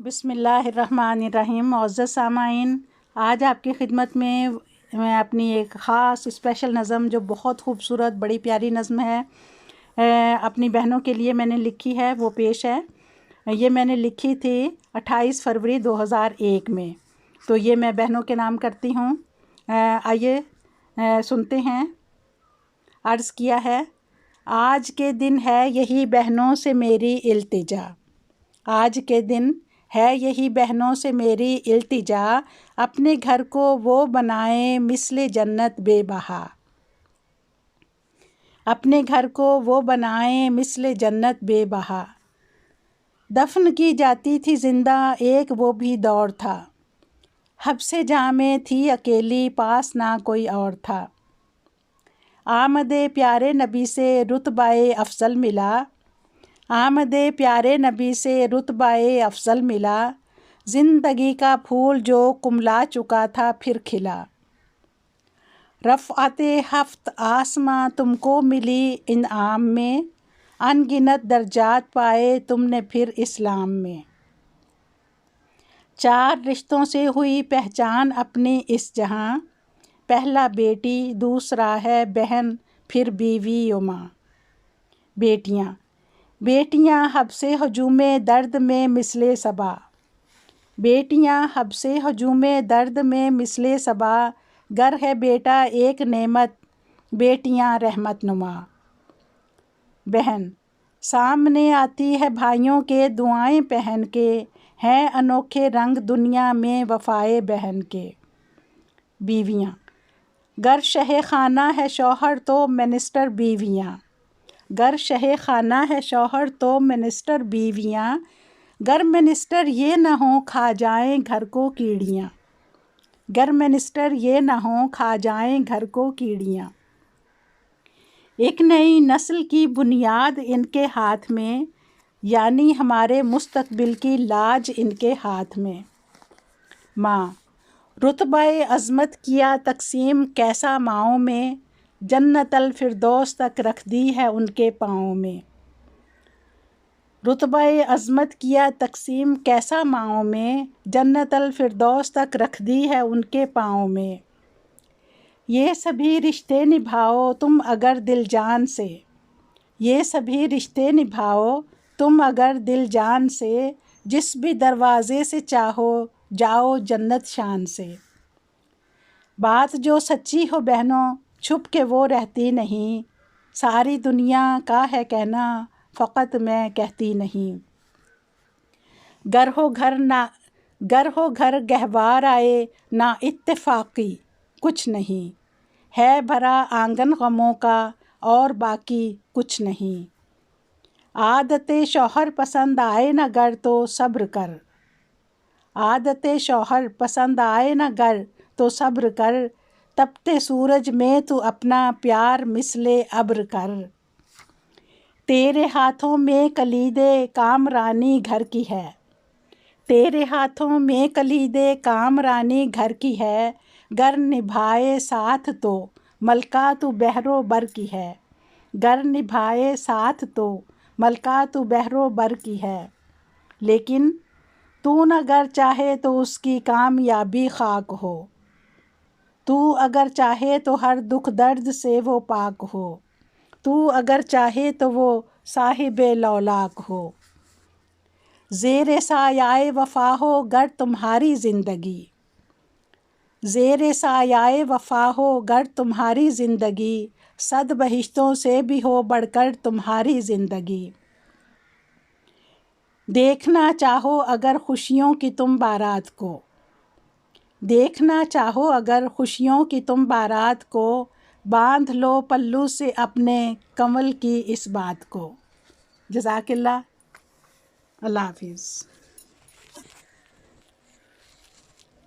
بسم اللہ الرحمن الرحیم۔ معزز سامعین، آج آپ کی خدمت میں اپنی ایک خاص اسپیشل نظم جو بہت خوبصورت بڑی پیاری نظم ہے، اپنی بہنوں کے لیے میں نے لکھی ہے، وہ پیش ہے۔ یہ میں نے لکھی تھی 28 فروری 2001 میں، تو یہ میں بہنوں کے نام کرتی ہوں۔ آئیے سنتے ہیں۔ عرض کیا ہے: آج کے دن ہے یہی بہنوں سے میری التجا، آج کے دن ہے یہی بہنوں سے میری التجا، اپنے گھر کو وہ بنائیں مثل جنت بے بہا، اپنے گھر کو وہ بنائیں مثل جنت بے بہا۔ دفن کی جاتی تھی زندہ ایک وہ بھی دور تھا، حبس جاں میں تھی اکیلی پاس نہ کوئی اور تھا۔ آمد پیارے نبی سے رتبہ افضل ملا، آمد پیارے نبی سے رتبہ افضل ملا، زندگی کا پھول جو کملا چکا تھا پھر کھلا۔ رفعت ہفت آسماں تم کو ملی انعام میں، ان گنت درجات پائے تم نے پھر اسلام میں۔ چار رشتوں سے ہوئی پہچان اپنی اس جہاں، پہلا بیٹی، دوسرا ہے بہن، پھر بیوی و ماں۔ بیٹیاں بیٹیاں حبس ہجوم درد میں مثل صبا، بیٹیاں حبس ہجوم درد میں مثل صبا، گر ہے بیٹا ایک نعمت بیٹیاں رحمت نما۔ بہن سامنے آتی ہے بھائیوں کے دعائیں پہن کے، ہیں انوکھے رنگ دنیا میں وفائے بہن کے۔ بیویاں گر شہ خانہ ہے شوہر تو منسٹر بیویاں، گر شہ خانہ ہے شوہر تو منسٹر بیویاں، گر منسٹر یہ نہ ہوں کھا جائیں گھر کو کیڑیاں، گر منسٹر یہ نہ ہوں کھا جائیں گھر کو کیڑیاں۔ ایک نئی نسل کی بنیاد ان کے ہاتھ میں، یعنی ہمارے مستقبل کی لاج ان کے ہاتھ میں۔ ماں رتبہ عظمت کیا تقسیم کیسا ماؤں میں، جنت الفردوس تک رکھ دی ہے ان کے پاؤں میں۔ رتبہ عظمت کیا تقسیم کیسا ماؤں میں، جنت الفردوس تک رکھ دی ہے ان کے پاؤں میں۔ یہ سبھی رشتے نبھاؤ تم اگر دل جان سے، یہ سبھی رشتے نبھاؤ تم اگر دل جان سے، جس بھی دروازے سے چاہو جاؤ جنت شان سے۔ بات جو سچی ہو بہنوں چھپ کے وہ رہتی نہیں، ساری دنیا کا ہے کہنا فقط میں کہتی نہیں۔ گر ہو گھر گہوار آئے نا اتفاقی کچھ نہیں، ہے بھرا آنگن غموں کا اور باقی کچھ نہیں۔ عادت شوہر پسند آئے نہ گر تو صبر کر، عادت شوہر پسند آئے نہ گر تو صبر کر، تپتے سورج میں تو اپنا پیار مثل ابر کر۔ تیرے ہاتھوں میں کلید کامرانی گھر کی ہے، تیرے ہاتھوں میں کلید کامرانی گھر کی ہے، گر نبھائے ساتھ تو ملکہ تو بحر و بر کی ہے، گر نبھائے ساتھ تو ملکہ تو بحر و بر کی ہے۔ لیکن تو نہ گر چاہے تو اس کی کامیابی خاک ہو، تو اگر چاہے تو ہر دکھ درد سے وہ پاک ہو، تو اگر چاہے تو وہ صاحب لولاک ہو۔ زیر سایۂ وفا ہو گر تمہاری زندگی، زیر سایۂ وفا ہو گر تمہاری زندگی، صد بہشتوں سے بھی ہو بڑھ کر تمہاری زندگی۔ دیکھنا چاہو اگر خوشیوں کی تم بارات کو، دیکھنا چاہو اگر خوشیوں کی تم بارات کو، باندھ لو پلو سے اپنے کنول کی اس بات کو۔ جزاک اللہ، اللہ حافظ۔